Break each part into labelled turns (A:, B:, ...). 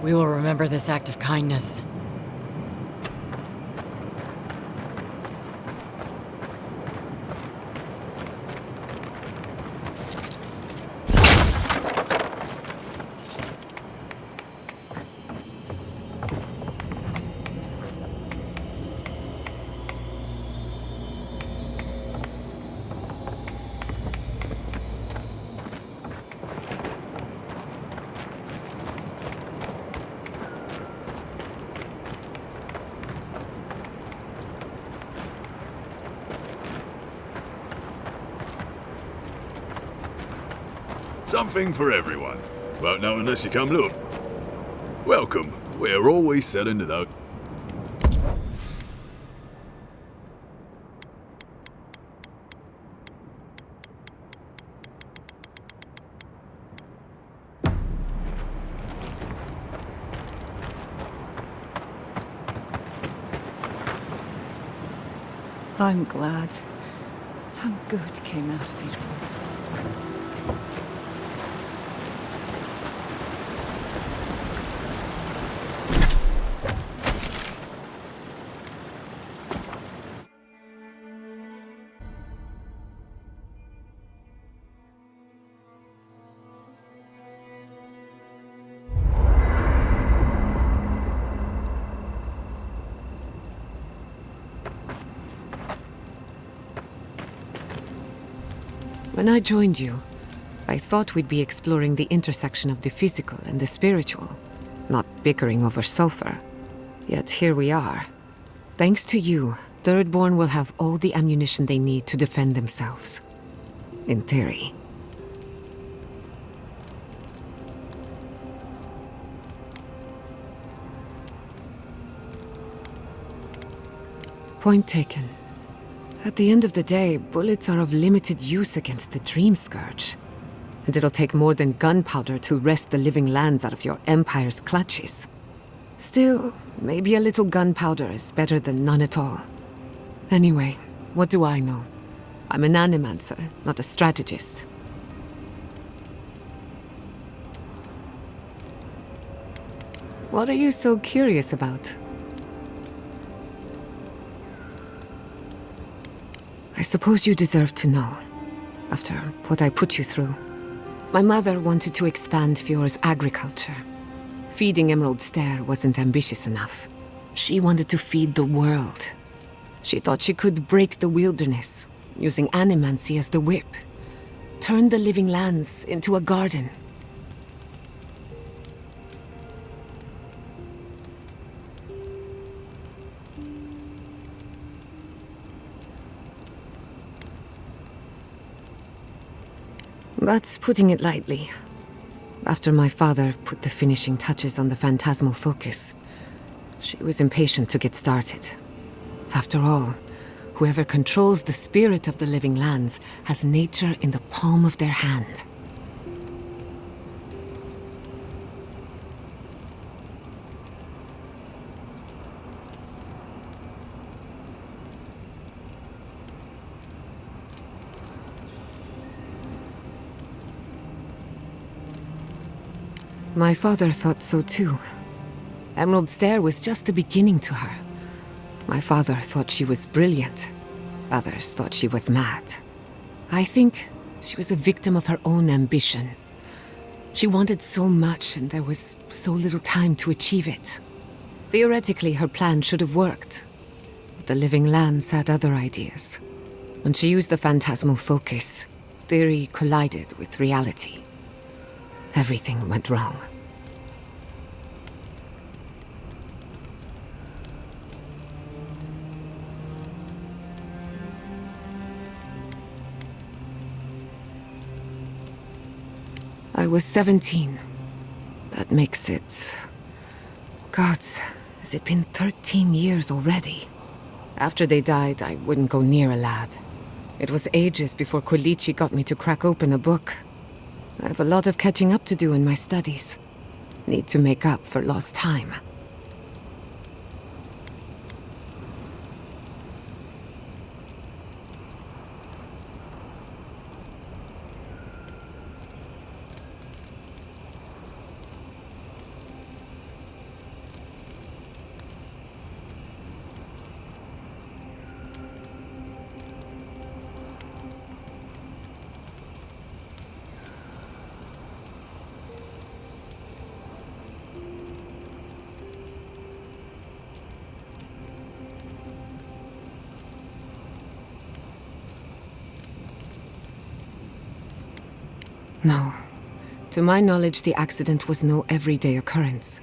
A: We will remember this act of kindness.
B: Something for everyone. Won't know unless you come look. Welcome. We're always selling it out.
C: I'm glad. Some good came out of it all.
D: When I joined you, I thought we'd be exploring the intersection of the physical and the spiritual, not bickering over sulfur. Yet here we are. Thanks to you, Thirdborn will have all the ammunition they need to defend themselves. In theory. Point taken. At the end of the day, bullets are of limited use against the Dream Scourge. And it'll take more than gunpowder to wrest the living lands out of your Empire's clutches. Still, maybe a little gunpowder is better than none at all. Anyway, what do I know? I'm an animancer, not a strategist. What are you so curious about? I suppose you deserve to know, after what I put you through. My mother wanted to expand Fjore's agriculture. Feeding Emerald Stair wasn't ambitious enough. She wanted to feed the world. She thought she could break the wilderness, using animancy as the whip. Turn the living lands into a garden. That's putting it lightly. After my father put the finishing touches on the phantasmal focus, she was impatient to get started. After all, whoever controls the spirit of the living lands has nature in the palm of their hand. My father thought so too. Emerald Stair was just the beginning to her. My father thought she was brilliant. Others thought she was mad. I think she was a victim of her own ambition. She wanted so much and there was so little time to achieve it. Theoretically, her plan should have worked. But the living lands had other ideas. When she used the phantasmal focus, theory collided with reality. Everything went wrong. I was 17. That makes it... Gods, has it been 13 years already? After they died, I wouldn't go near a lab. It was ages before Quilici got me to crack open a book. I have a lot of catching up to do in my studies. Need to make up for lost time. No. To my knowledge, the accident was no everyday occurrence.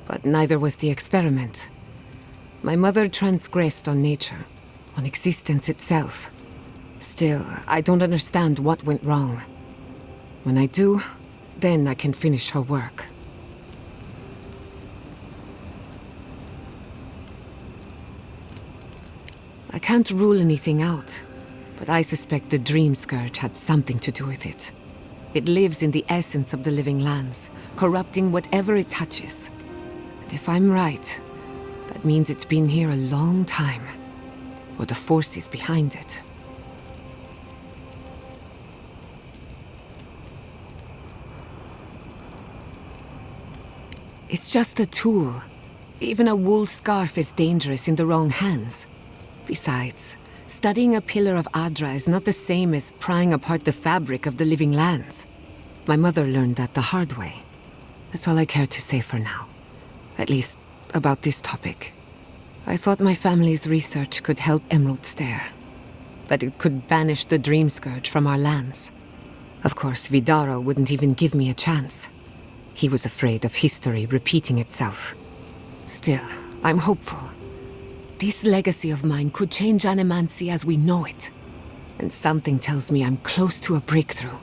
D: But neither was the experiment. My mother transgressed on nature, on existence itself. Still, I don't understand what went wrong. When I do, then I can finish her work. I can't rule anything out, but I suspect the Dream Scourge had something to do with it. It lives in the essence of the living lands, corrupting whatever it touches. And if I'm right, that means it's been here a long time, or the forces behind it. It's just a tool. Even a wool scarf is dangerous in the wrong hands. Besides, studying a pillar of Adra is not the same as prying apart the fabric of the living lands. My mother learned that the hard way. That's all I care to say for now. At least, about this topic. I thought my family's research could help Emerald Stair. That it could banish the Dream Scourge from our lands. Of course, Vidaro wouldn't even give me a chance. He was afraid of history repeating itself. Still, I'm hopeful. This legacy of mine could change Animancy as we know it. And something tells me I'm close to a breakthrough.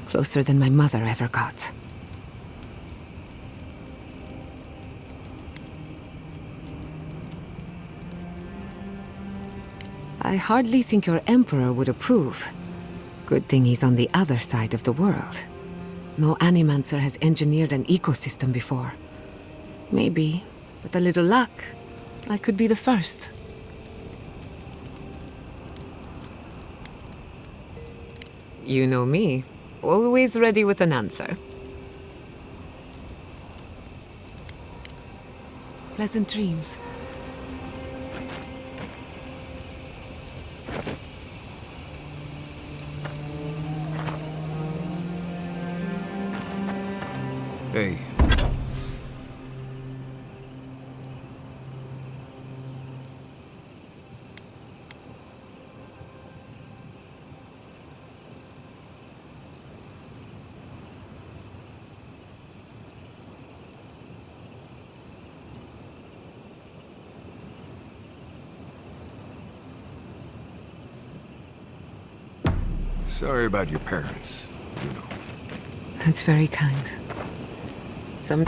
D: Closer than my mother ever got. I hardly think your Emperor would approve. Good thing he's on the other side of the world. No Animancer has engineered an ecosystem before. Maybe, with a little luck, I could be the first. You know me. Always ready with an answer. Pleasant dreams.
E: Hey. Sorry about your parents, you know.
D: That's very kind. Some...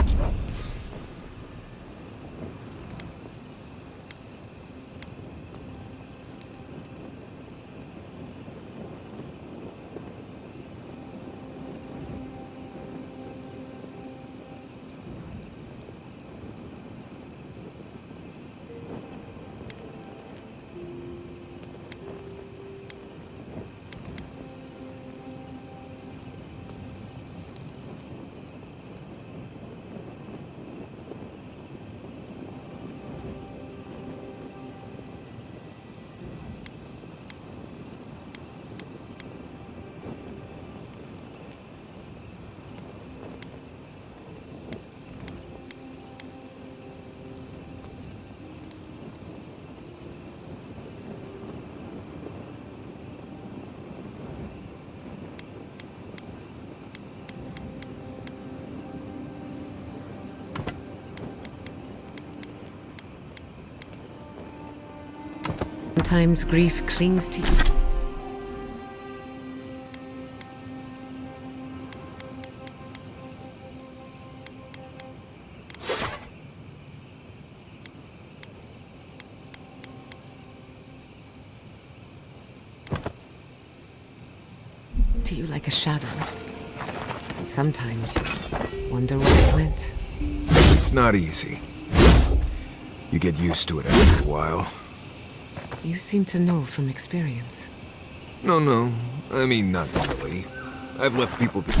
D: Sometimes grief clings to you. To you like a shadow. And sometimes you wonder where it went.
E: It's not easy. You get used to it after a while.
D: You seem to know from experience.
E: No. I mean, not really. I've left people be.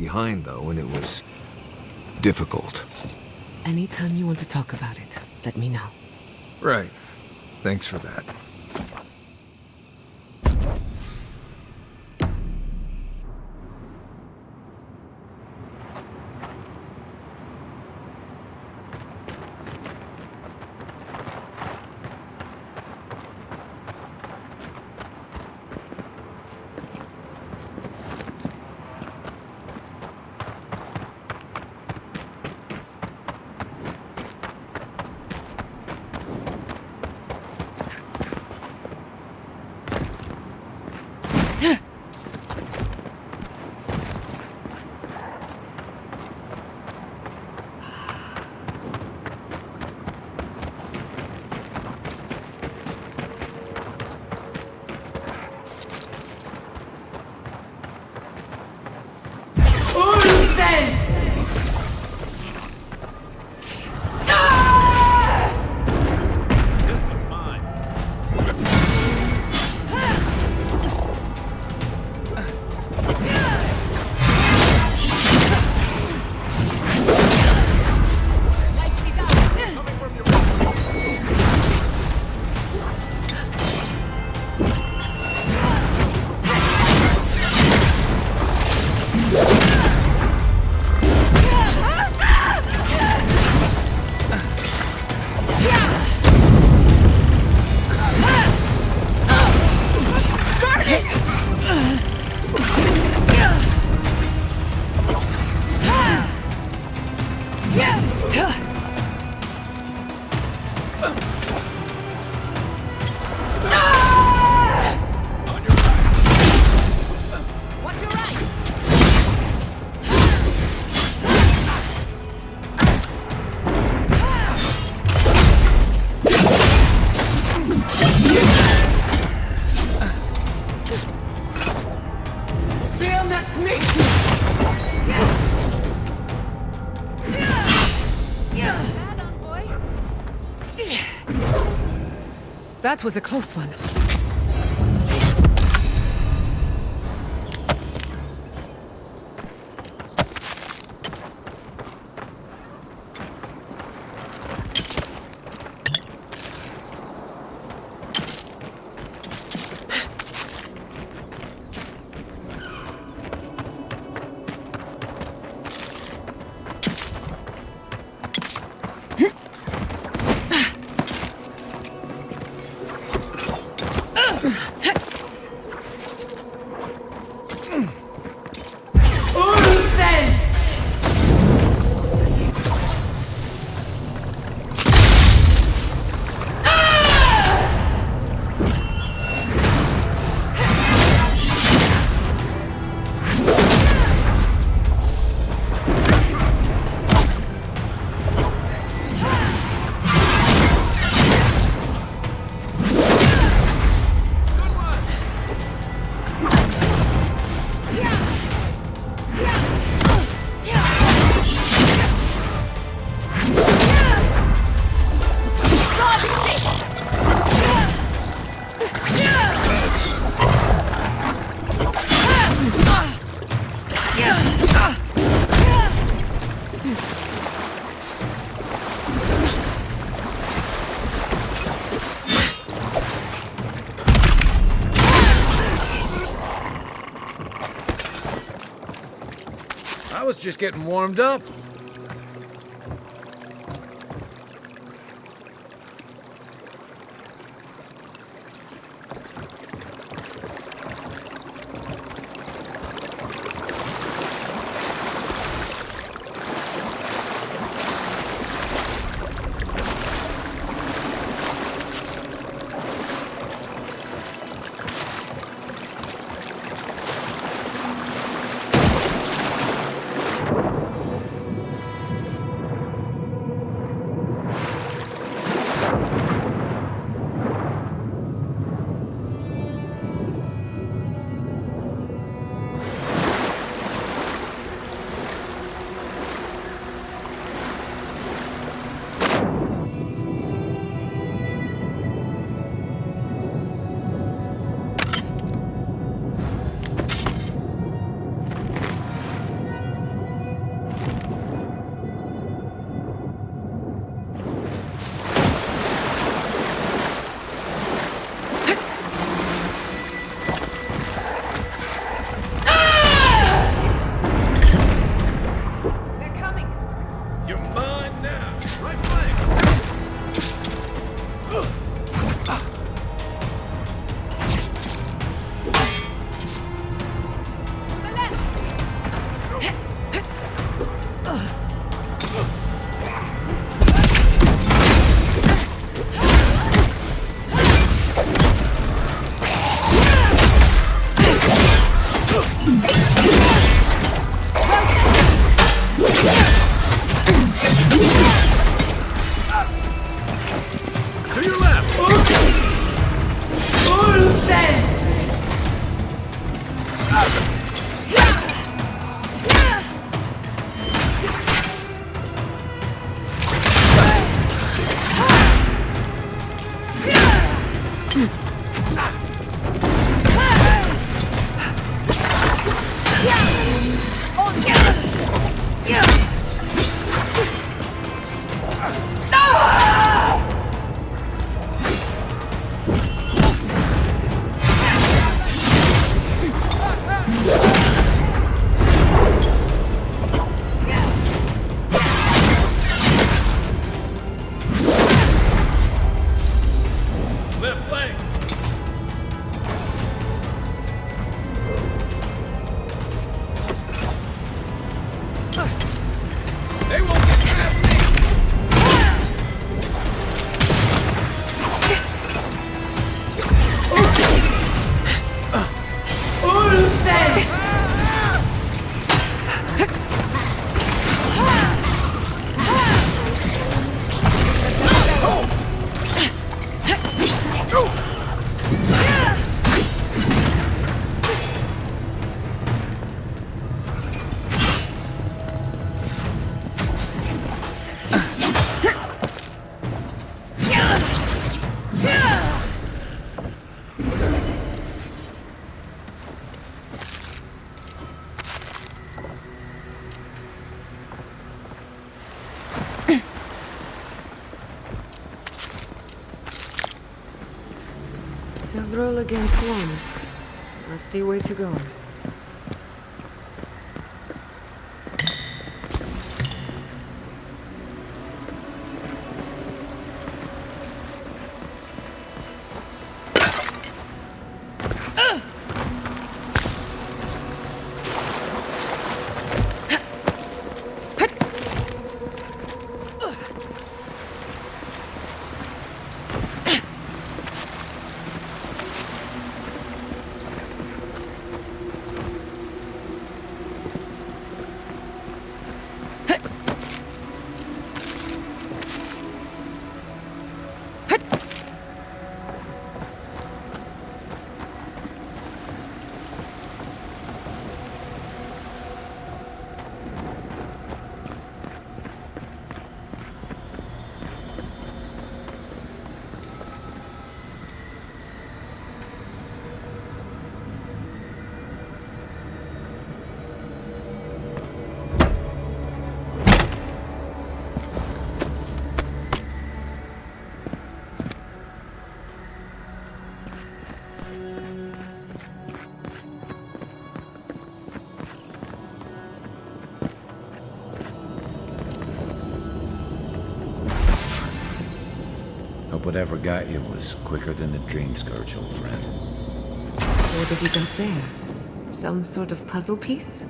E: behind, though, and it was difficult.
D: Anytime you want to talk about it, let me know.
E: Right. Thanks for that.
D: That was a close one.
F: I was just getting warmed up.
B: Left flank!
F: They won't get past me!
D: Several against one. Nasty way to go.
F: Hope whatever got you was quicker than the dream scourge, old friend.
D: What have you got there? Some sort of puzzle piece?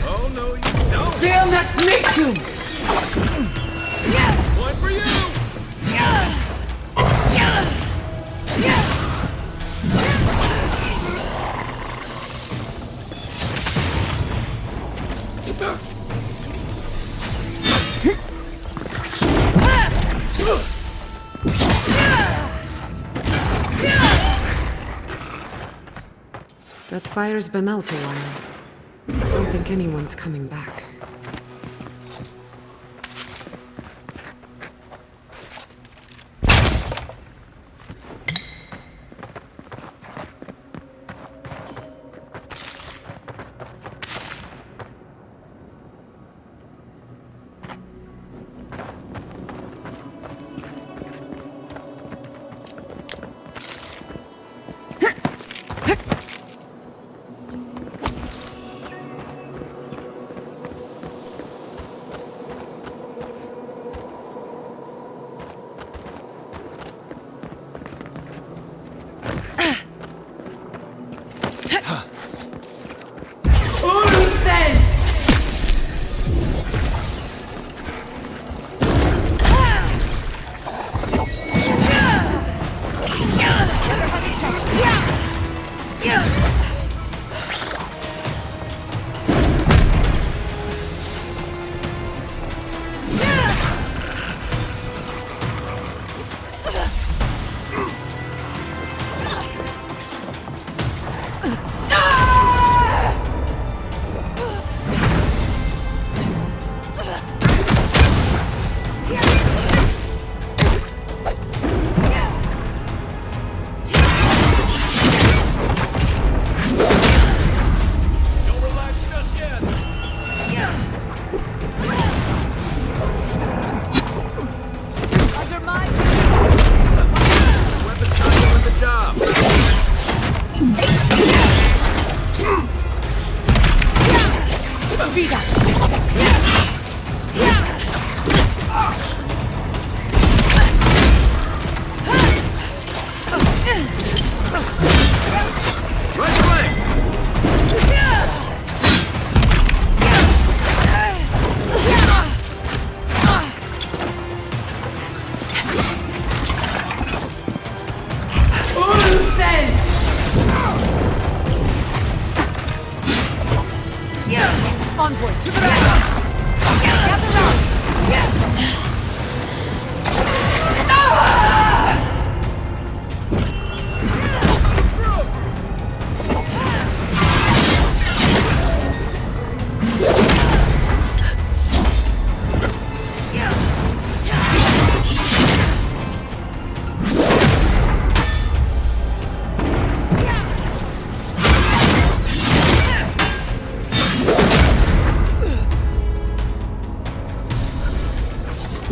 F: Oh, no, you don't! One for you!
D: That fire's been out a while. I don't think anyone's coming back. vida!
E: Right away!
D: Envoy, to the right! Gather round!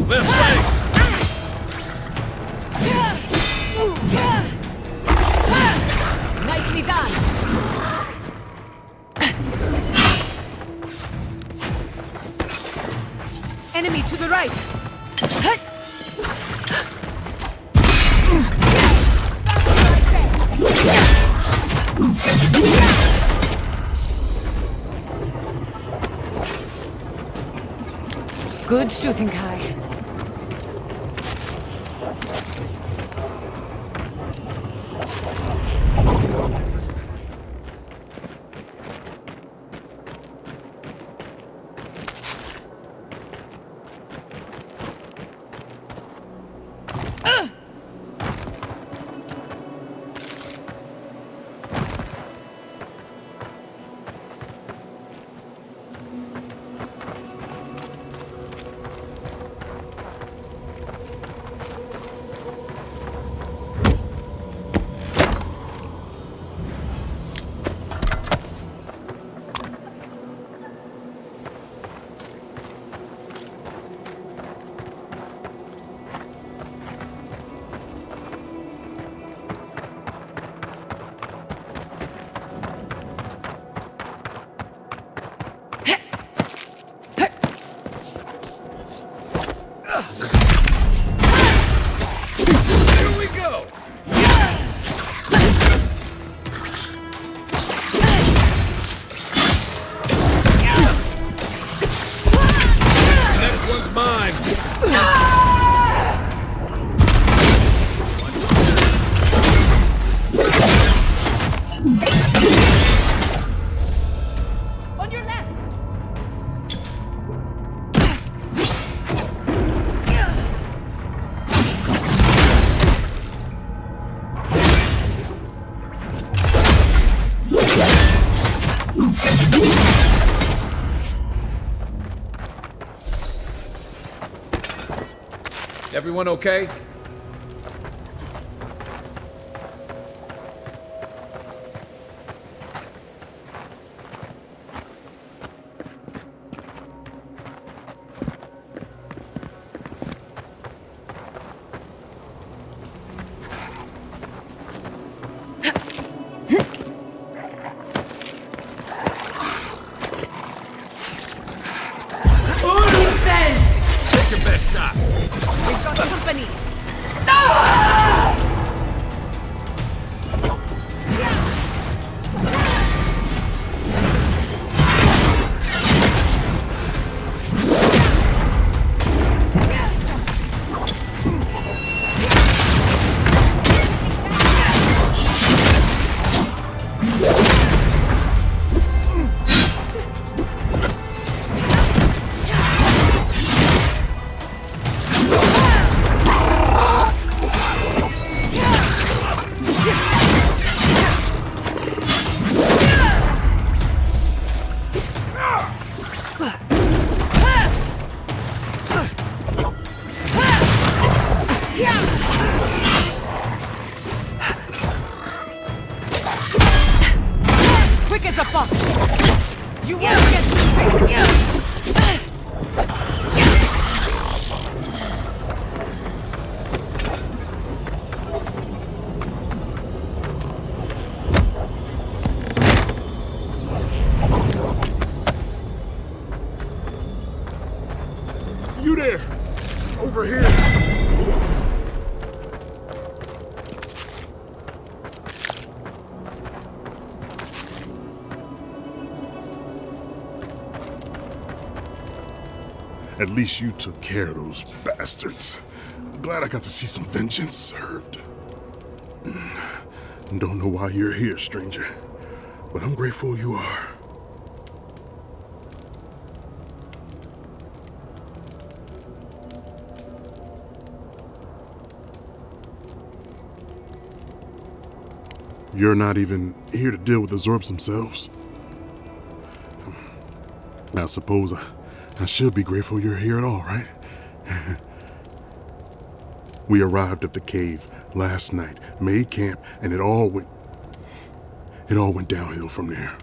B: Left leg!
D: Nicely done! Enemy to the right! Good shooting, Kai.
E: Here we go! Next one's mine!
D: On your left!
E: Everyone okay? Take your best shot.
D: We've got company! Quick as a fox! You won't get this face!
G: At least you took care of those bastards. Glad I got to see some vengeance served. Don't know why you're here, stranger, but I'm grateful you are. You're not even here to deal with the Zorbs themselves. I suppose I should be grateful you're here at all, right? We arrived at the cave last night, made camp, and it all went downhill from there.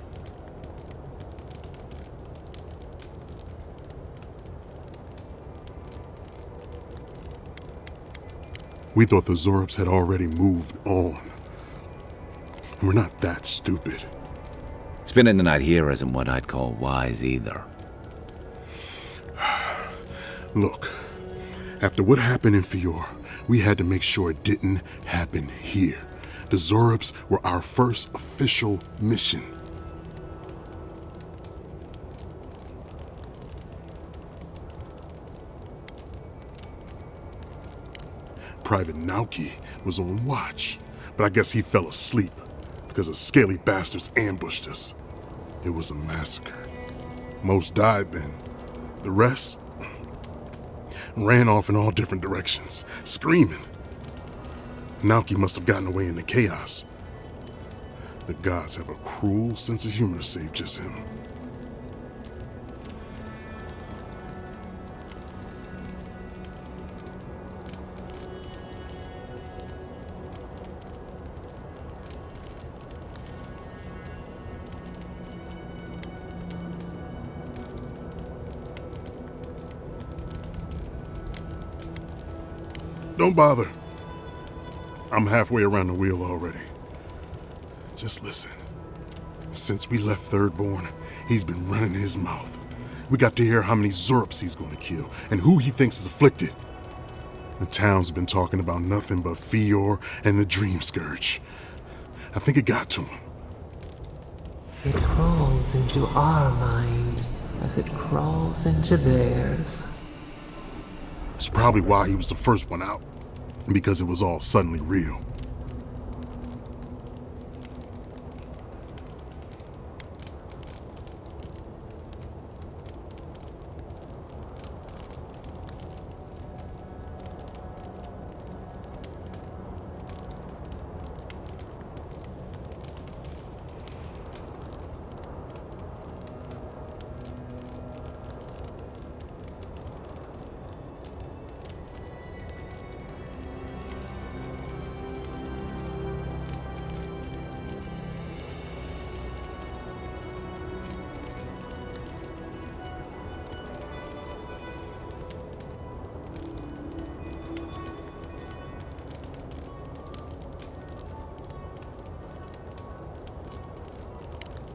G: We thought the Zorbs had already moved on. We're not that stupid.
F: Spending the night here isn't what I'd call wise either.
G: Look, after what happened in Fior, we had to make sure it didn't happen here. The Zorbs were our first official mission. Private Nauki was on watch, but I guess he fell asleep because the scaly bastards ambushed us. It was a massacre. Most died then. The rest ran off in all different directions, screaming. Nauki must have gotten away in the chaos. The gods have a cruel sense of humor to save just him. Don't bother. I'm halfway around the wheel already. Just listen. Since we left Thirdborn, he's been running his mouth. We got to hear how many Zorps he's going to kill and who he thinks is afflicted. The town's been talking about nothing but Fior and the Dream Scourge. I think it got to him.
H: It crawls into our mind as it crawls into theirs.
G: It's probably why he was the first one out, because it was all suddenly real.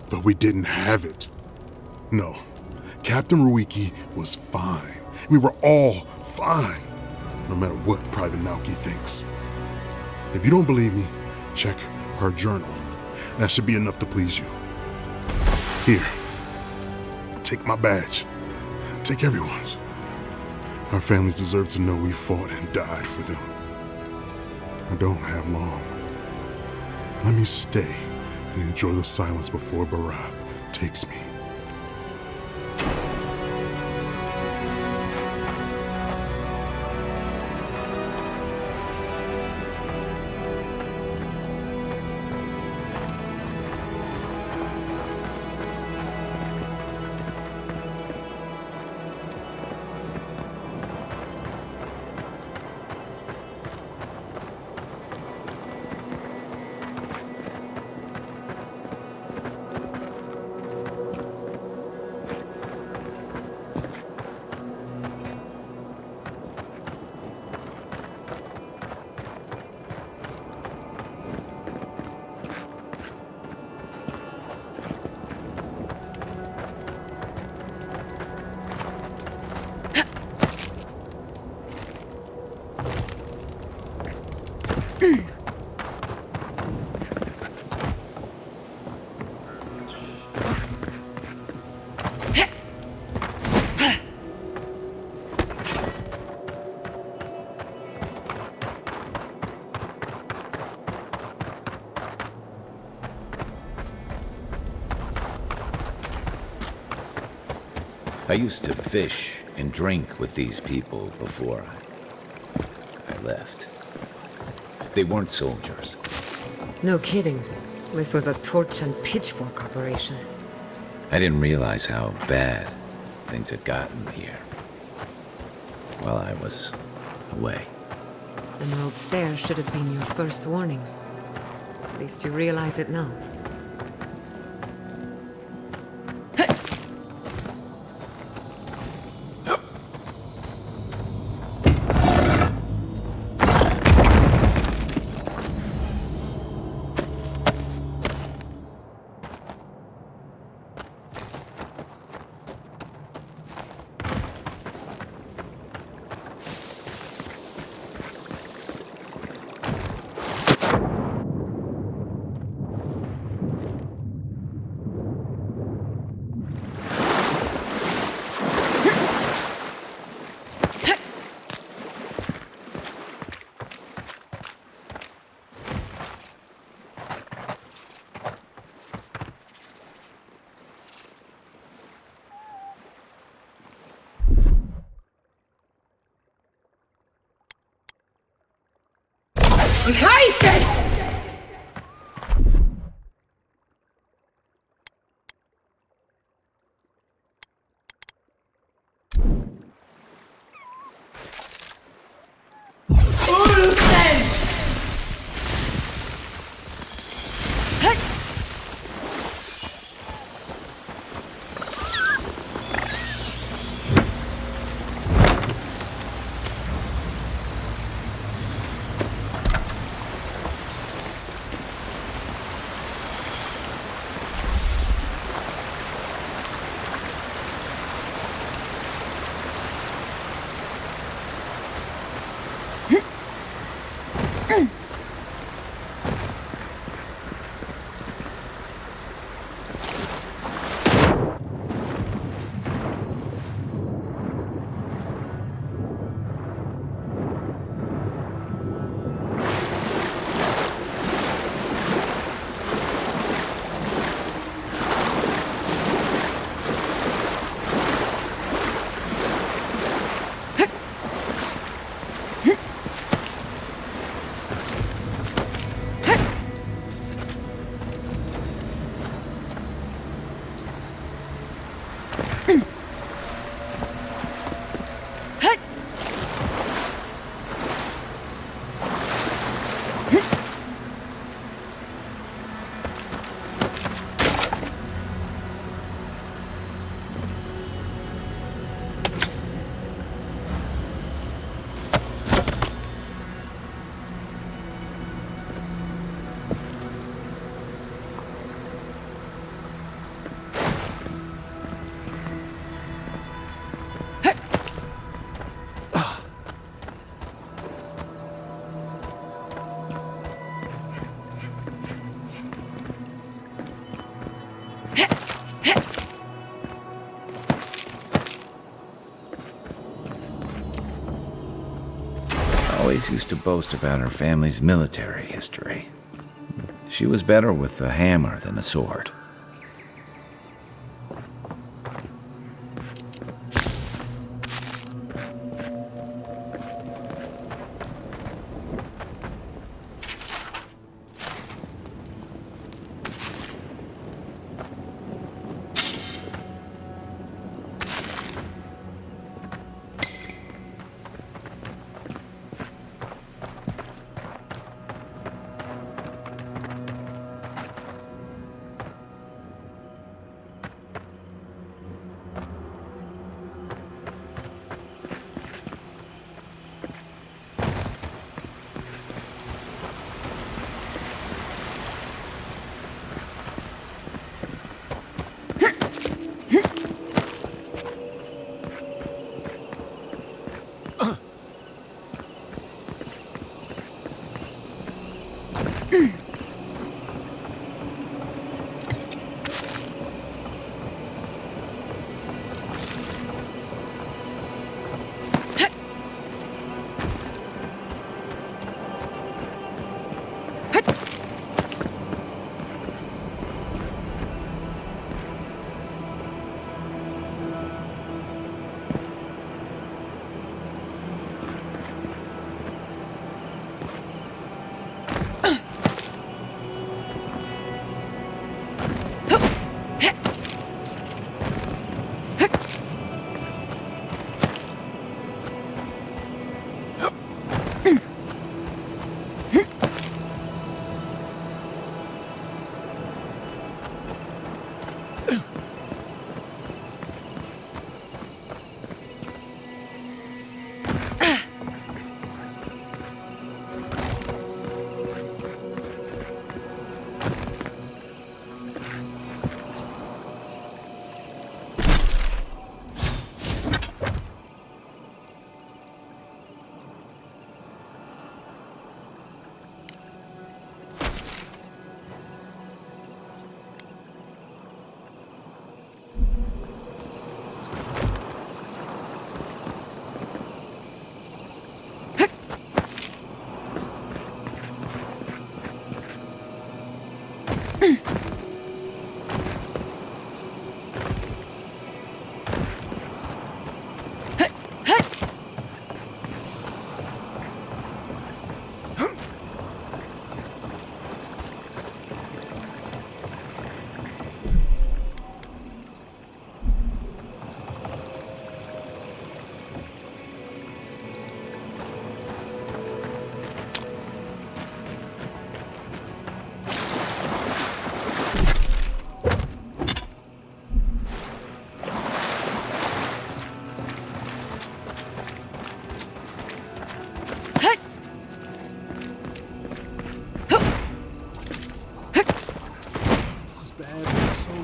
G: But we didn't have it. No, Captain Ruiki was fine. We were all fine, no matter what Private Nauki thinks. If you don't believe me, check her journal. That should be enough to please you. Here, take my badge. Take everyone's. Our families deserve to know we fought and died for them. I don't have long. Let me stay and enjoy the silence before Barath takes me.
F: I used to fish and drink with these people before I left. They weren't soldiers.
D: No kidding. This was a torch and pitchfork operation.
F: I didn't realize how bad things had gotten here while I was away.
D: Emerald Stair should have been your first warning. At least you realize it now.
F: Always used to boast about her family's military history. She was better with a hammer than a sword.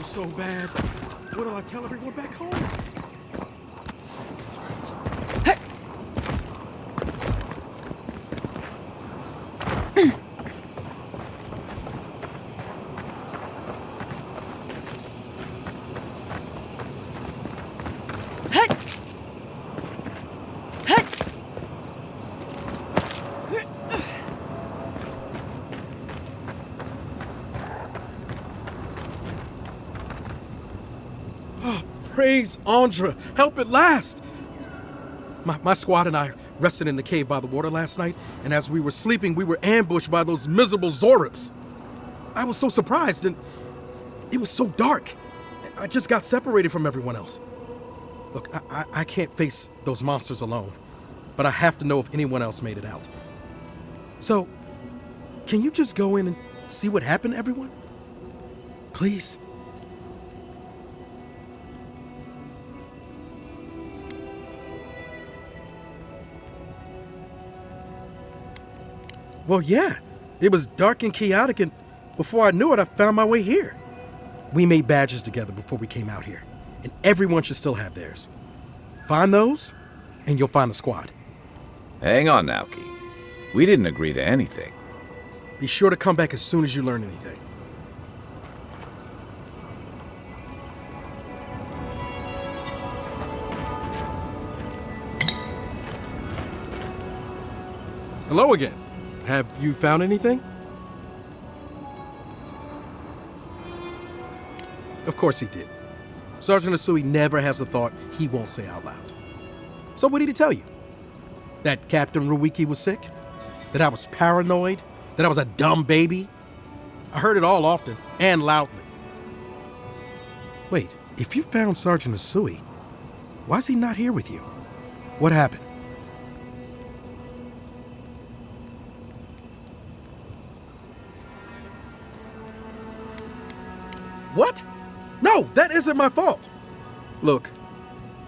I: So bad. What do I tell everyone back home? Praise Andra! Help at last! My squad and I rested in the cave by the water last night, and as we were sleeping, we were ambushed by those miserable Zorips. I was so surprised, and it was so dark. I just got separated from everyone else. Look, I can't face those monsters alone, but I have to know if anyone else made it out. So, can you just go in and see what happened to everyone? Please? Well, yeah. It was dark and chaotic, and before I knew it, I found my way here. We made badges together before we came out here, and everyone should still have theirs. Find those, and you'll find the squad.
F: Hang on, Naoki. We didn't agree to anything.
I: Be sure to come back as soon as you learn anything. Hello again. Have you found anything? Of course he did. Sergeant Asui never has a thought he won't say out loud. So what did he tell you? That Captain Ruiki was sick? That I was paranoid? That I was a dumb baby? I heard it all often and loudly. Wait, if you found Sergeant Asui, why is he not here with you? What happened? What? No, that isn't my fault. Look,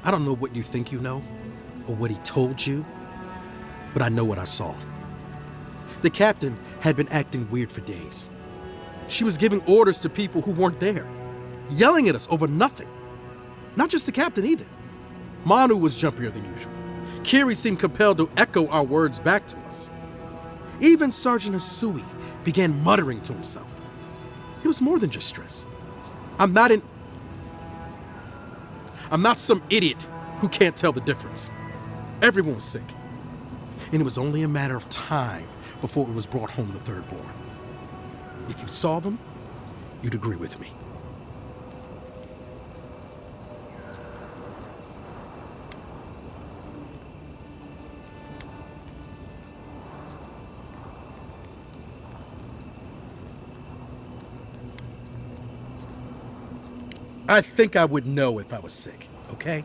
I: I don't know what you think you know, or what he told you, but I know what I saw. The captain had been acting weird for days. She was giving orders to people who weren't there, yelling at us over nothing. Not just the captain either. Manu was jumpier than usual. Kiri seemed compelled to echo our words back to us. Even Sergeant Asui began muttering to himself. It was more than just stress. I'm not some idiot who can't tell the difference. Everyone was sick. And it was only a matter of time before it was brought home the third born. If you saw them, you'd agree with me. I think I would know if I was sick, okay?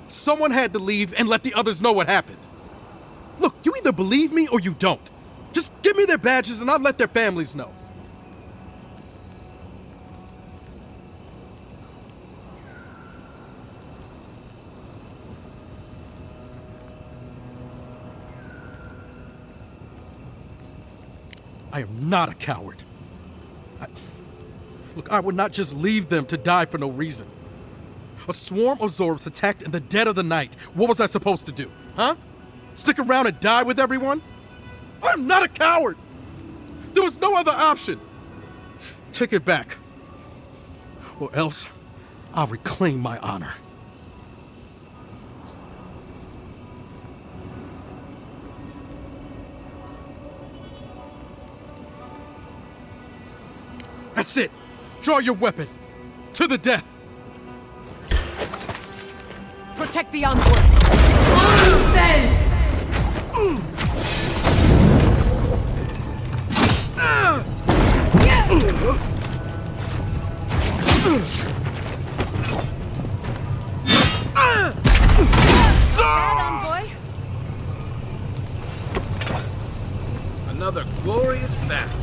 I: Someone had to leave and let the others know what happened. Look, you either believe me or you don't. Just give me their badges and I'll let their families know. I am not a coward. Look, I would not just leave them to die for no reason. A swarm of Zorbs attacked in the dead of the night. What was I supposed to do? Huh? Stick around and die with everyone? I'm not a coward! There was no other option! Take it back. Or else, I'll reclaim my honor. That's it! Draw your weapon! To the death!
A: Protect the envoy!
F: Another glorious battle.